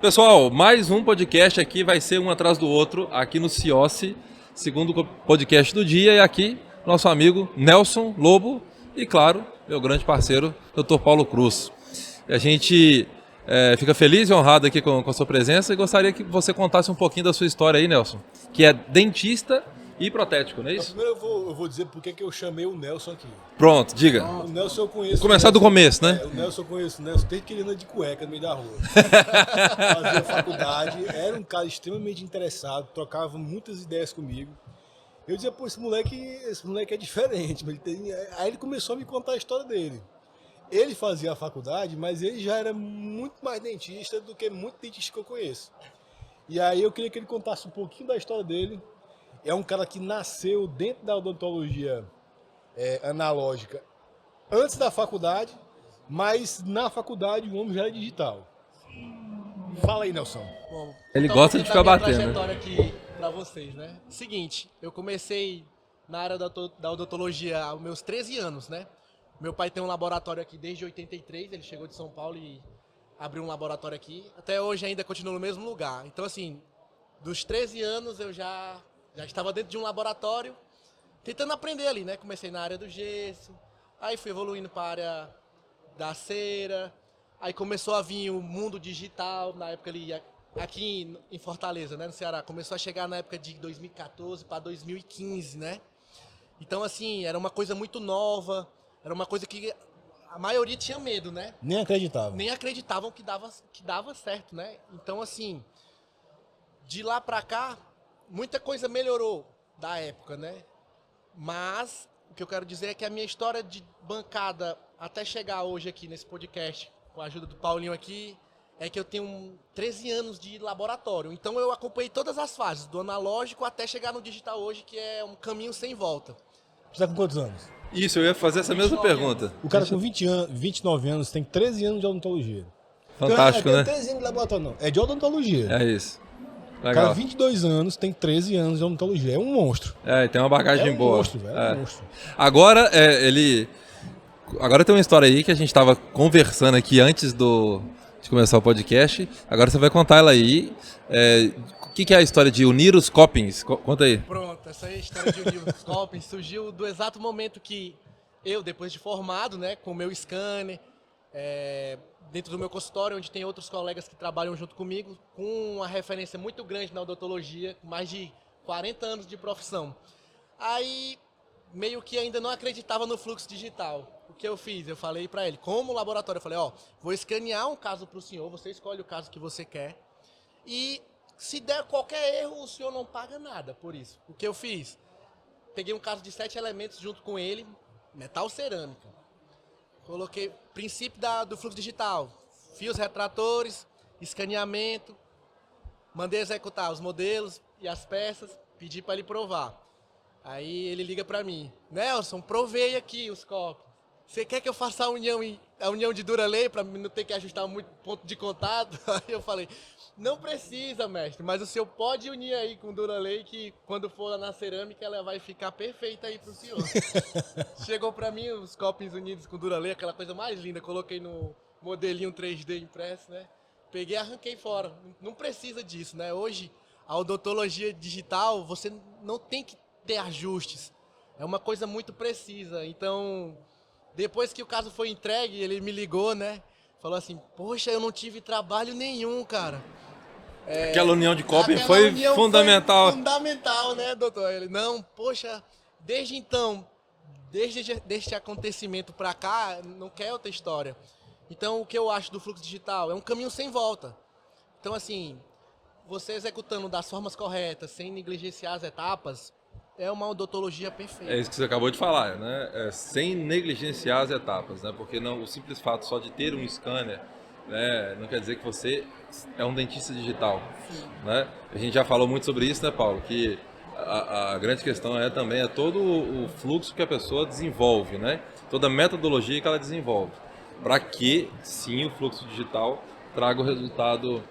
Pessoal, mais um podcast aqui, vai ser um atrás do outro, aqui no CIOSSE, segundo podcast do dia, e aqui nosso amigo Nelson Lobo e, claro, meu grande parceiro, Dr. Paulo Cruz. E a gente fica feliz e honrado aqui com a sua presença e gostaria que você contasse um pouquinho da sua história aí, Nelson, que é dentista e protético, não é isso? Primeiro eu vou dizer porque que eu chamei o Nelson aqui. Pronto, diga. O Nelson eu conheço. Vou começar do começo, né? O Nelson eu conheço desde que ele anda de cueca no meio da rua. Fazia faculdade, era um cara extremamente interessado, trocava muitas ideias comigo. Eu dizia, pô, esse moleque é diferente. Aí ele começou a me contar a história dele. Ele fazia a faculdade, mas ele já era muito mais dentista do que muito dentista que eu conheço. E aí eu queria que ele contasse um pouquinho da história dele. É um cara que nasceu dentro da odontologia analógica antes da faculdade, mas na faculdade o homem já era digital. Fala aí, Nelson. Bom, Ele então, gosta de ficar batendo. trajetória aqui para vocês, né? Seguinte, eu comecei na área da odontologia aos meus 13 anos, né? Meu pai tem um laboratório aqui desde 83, ele chegou de São Paulo e abriu um laboratório aqui. Até hoje ainda continua no mesmo lugar. Então, assim, dos 13 anos eu já estava dentro de um laboratório, tentando aprender ali, né? Comecei na área do gesso, aí fui evoluindo para a área da cera, aí começou a vir o mundo digital, na época ali, aqui em Fortaleza, né, no Ceará, começou a chegar na época de 2014 para 2015, né? Então, assim, era uma coisa muito nova, era uma coisa que a maioria tinha medo, né? Nem acreditava. Nem acreditavam que dava certo, né? Então, assim, de lá para cá, muita coisa melhorou da época, né? Mas o que eu quero dizer é que a minha história de bancada até chegar hoje aqui nesse podcast, com a ajuda do Paulinho aqui, é que eu tenho 13 anos de laboratório. Então eu acompanhei todas as fases, do analógico até chegar no digital hoje, que é um caminho sem volta. Você tá com quantos anos? Isso, eu ia fazer essa mesma pergunta. O cara com 29 anos tem 13 anos de odontologia. Fantástico, Não é né? 13 anos de laboratório, não. É de odontologia. É isso. O cara, Legal. 22 anos, tem 13 anos de odontologia. É um monstro. Tem uma bagagem É um boa. monstro, velho. É um monstro. Agora, Agora tem uma história aí que a gente estava conversando aqui antes de começar o podcast. Agora você vai contar ela aí. O que é a história de unir os copings? Conta aí. Pronto, essa aí é a história de unir os copings surgiu do exato momento que eu, depois de formado, né, com o meu scanner, dentro do meu consultório, onde tem outros colegas que trabalham junto comigo, com uma referência muito grande na odontologia, com mais de 40 anos de profissão. Aí, meio que ainda não acreditava no fluxo digital. O que eu fiz? Eu falei para ele, como laboratório, eu falei, vou escanear um caso para o senhor, você escolhe o caso que você quer, e se der qualquer erro, o senhor não paga nada por isso. O que eu fiz? Peguei um caso de 7 elementos junto com ele, metal cerâmica. Coloquei princípio do fluxo digital, fios retratores, escaneamento, mandei executar os modelos e as peças, pedi para ele provar. Aí ele liga para mim, Nelson, provei aqui os copos. Você quer que eu faça a união de Duralay para não ter que ajustar muito ponto de contato? Aí eu falei, não precisa, mestre, mas o senhor pode unir aí com Duralay que quando for na cerâmica ela vai ficar perfeita aí pro senhor. Chegou para mim os copos unidos com Duralay, aquela coisa mais linda, coloquei no modelinho 3D impresso, né? Peguei e arranquei fora. Não precisa disso, né? Hoje, a odontologia digital, você não tem que ter ajustes. É uma coisa muito precisa. Então, depois que o caso foi entregue, ele me ligou, né? Falou assim, poxa, eu não tive trabalho nenhum, cara. Aquela união de coping foi fundamental. Foi fundamental, né, doutor? Ele, não, poxa, desde então, desde este acontecimento pra cá, não quer outra história. Então, o que eu acho do fluxo digital? É um caminho sem volta. Então, assim, você executando das formas corretas, sem negligenciar as etapas, é uma odontologia perfeita. É isso que você acabou de falar, né? Sem negligenciar as etapas, né? Porque o simples fato só de ter um scanner, né, não quer dizer que você é um dentista digital, né? A gente já falou muito sobre isso, né, Paulo? Que a grande questão também todo o fluxo que a pessoa desenvolve, né? Toda a metodologia que ela desenvolve, para que sim o fluxo digital traga o resultado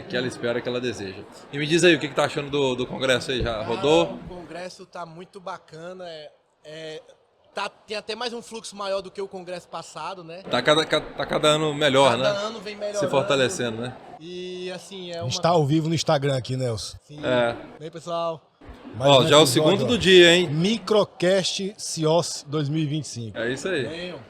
que ela espera, que ela deseja. E me diz aí, o que tá achando do congresso aí? Já rodou? O congresso tá muito bacana, tem até mais um fluxo maior do que o congresso passado, né? Tá cada ano melhor, Cada né? ano vem melhorando. Se fortalecendo, né? E assim, é A uma... gente tá ao vivo no Instagram aqui, Nelson. Sim. É. Bem, pessoal. Mais Ó, um já é o episódio, segundo ó. do dia, hein? Microcast CIOS 2025. É isso aí. Venham.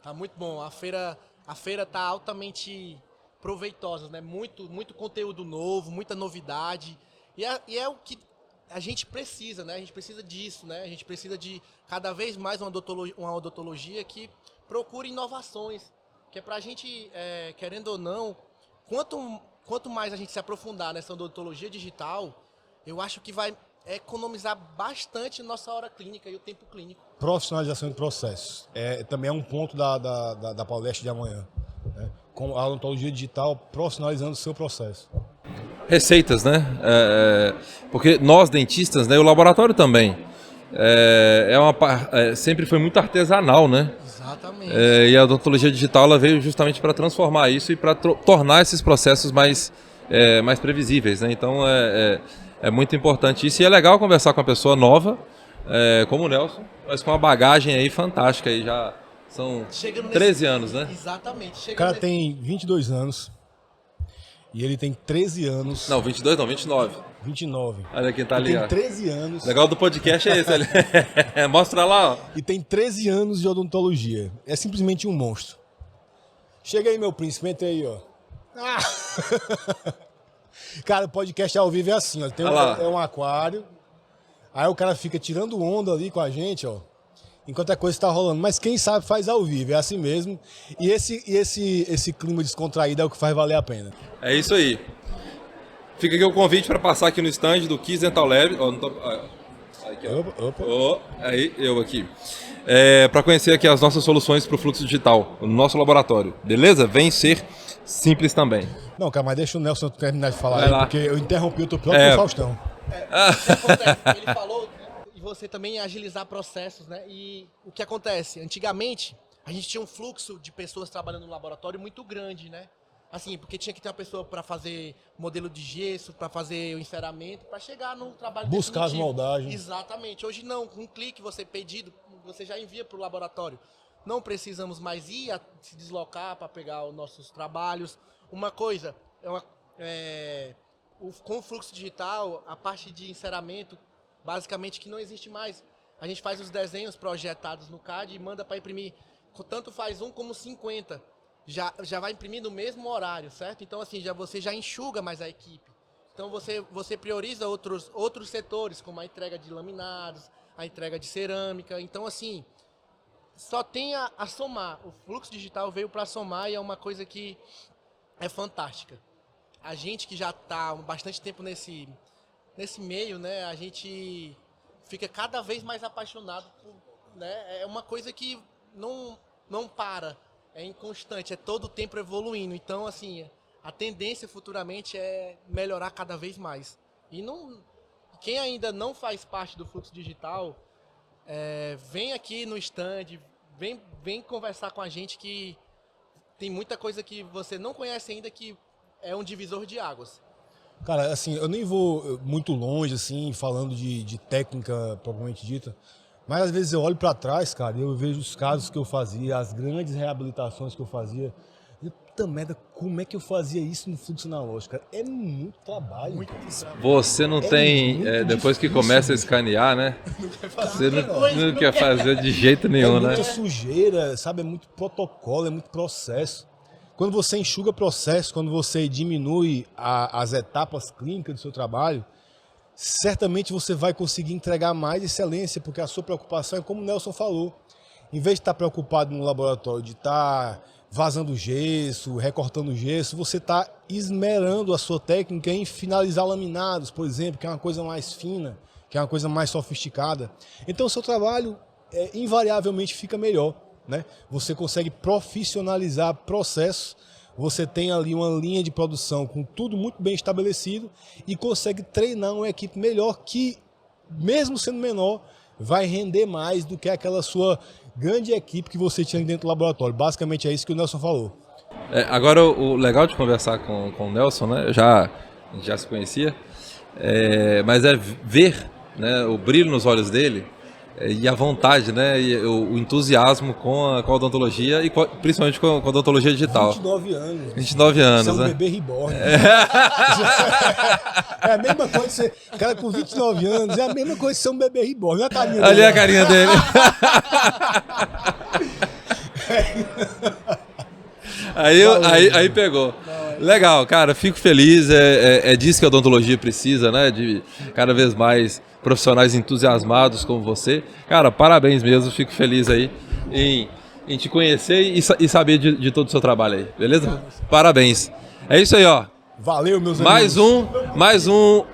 Tá muito bom. A feira tá altamente proveitosa, né? Muito conteúdo novo, muita novidade. E é o que a gente precisa, né? A gente precisa disso, né? A gente precisa de cada vez mais uma odontologia que procure inovações. Que é pra gente, querendo ou não, quanto mais a gente se aprofundar nessa odontologia digital, eu acho que vai economizar bastante nossa hora clínica e o tempo clínico. Profissionalização de processos. Também é um ponto da palestra de amanhã. Né? Com a odontologia digital profissionalizando o seu processo. Receitas, né? Porque nós, dentistas, né? E o laboratório também. Sempre foi muito artesanal, né? Exatamente. E a odontologia digital ela veio justamente para transformar isso e para tornar esses processos mais previsíveis, né? Então é muito importante isso e é legal conversar com uma pessoa nova, como o Nelson, mas com uma bagagem aí fantástica, aí já são 13 anos, né? Exatamente. O cara tem 22 anos e ele tem 13 anos. Não, 22 não, 29. 29. Olha quem tá ali, Tem ó. 13 anos. O legal do podcast é esse, mostra lá, ó. E tem 13 anos de odontologia. É simplesmente um monstro. Chega aí, meu príncipe, entra aí, ó. Cara, o podcast ao vivo é assim, ó. Tem um aquário. Aí o cara fica tirando onda ali com a gente, ó. Enquanto a coisa está rolando. Mas quem sabe faz ao vivo, é assim mesmo. E esse clima descontraído é o que faz valer a pena. É isso aí. Fica aqui o convite para passar aqui no stand do Kiss Dental Lab. Ó, não tô... Aqui, ó. Opa. Aí, eu aqui. Para conhecer aqui as nossas soluções para o fluxo digital, no nosso laboratório. Beleza? Vem ser simples também. Não, cara, mas deixa o Nelson terminar de falar Vai aí, lá. porque eu interrompi o teu pior que o Faustão. O que acontece? Ele falou, e você também agilizar processos, né? E o que acontece? Antigamente, a gente tinha um fluxo de pessoas trabalhando no laboratório muito grande, né? Assim, porque tinha que ter uma pessoa para fazer modelo de gesso, para fazer o enceramento, para chegar no trabalho Buscar as definitivo. moldagens. Exatamente. Hoje não, com um clique você pedido, você já envia para o laboratório. Não precisamos mais se deslocar para pegar os nossos trabalhos. Uma coisa, com o fluxo digital, a parte de enceramento, basicamente que não existe mais. A gente faz os desenhos projetados no CAD e manda para imprimir. Tanto faz um como 50. Já vai imprimir no mesmo horário, certo? Então, assim, você já enxuga mais a equipe. Então, você prioriza outros setores, como a entrega de laminados, a entrega de cerâmica. Então, assim, só tem a somar. O fluxo digital veio para somar e é uma coisa que é fantástica. A gente que já está há bastante tempo nesse meio, né? A gente fica cada vez mais apaixonado né? É uma coisa que não para. É inconstante, é todo o tempo evoluindo. Então, assim, a tendência futuramente é melhorar cada vez mais. E quem ainda não faz parte do fluxo digital, vem aqui no stand, vem conversar com a gente que tem muita coisa que você não conhece ainda que é um divisor de águas. Cara, assim, eu nem vou muito longe, assim, falando de técnica propriamente dita, mas às vezes eu olho para trás, cara, e eu vejo os casos que eu fazia, as grandes reabilitações que eu fazia. E, puta merda, como é que eu fazia isso no fluxo analógico, cara? É muito trabalho. Muito trabalho. Você não tem, depois que começa a escanear, né? Você não quer fazer de jeito nenhum, né? muita sujeira, sabe? É muito protocolo, é muito processo. Quando você enxuga processo, quando você diminui as etapas clínicas do seu trabalho, certamente você vai conseguir entregar mais excelência, porque a sua preocupação é como o Nelson falou. Em vez de estar preocupado no laboratório, de estar vazando gesso, recortando gesso, você está esmerando a sua técnica em finalizar laminados, por exemplo, que é uma coisa mais fina, que é uma coisa mais sofisticada. Então o seu trabalho invariavelmente fica melhor, né? Você consegue profissionalizar processos, você tem ali uma linha de produção com tudo muito bem estabelecido e consegue treinar uma equipe melhor que, mesmo sendo menor, vai render mais do que aquela sua grande equipe que você tinha dentro do laboratório. Basicamente é isso que o Nelson falou. Agora, o legal de conversar com o Nelson, né? Eu já se conhecia, mas é ver, né, o brilho nos olhos dele e a vontade, né? E o entusiasmo com a odontologia e principalmente com a odontologia digital. 29 anos. 29 anos, São um né? bebê reborn. É a mesma coisa que você. O cara com 29 anos é a mesma coisa que ser um bebê reborn. Olha a carinha Ali dele. é a carinha dele. Aí pegou. Legal, cara, fico feliz. É disso que a odontologia precisa, né? De cada vez mais profissionais entusiasmados como você. Cara, parabéns mesmo, fico feliz aí em te conhecer e saber de todo o seu trabalho aí, beleza? Parabéns. É isso aí, ó. Valeu, meus amigos. Mais um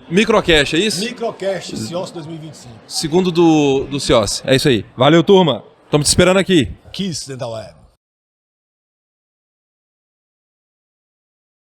Microcast, é isso? Microcast CIOS 2025. Segundo do CIOS. É isso aí. Valeu, turma. Estamos te esperando aqui. Kiss Dental Lab.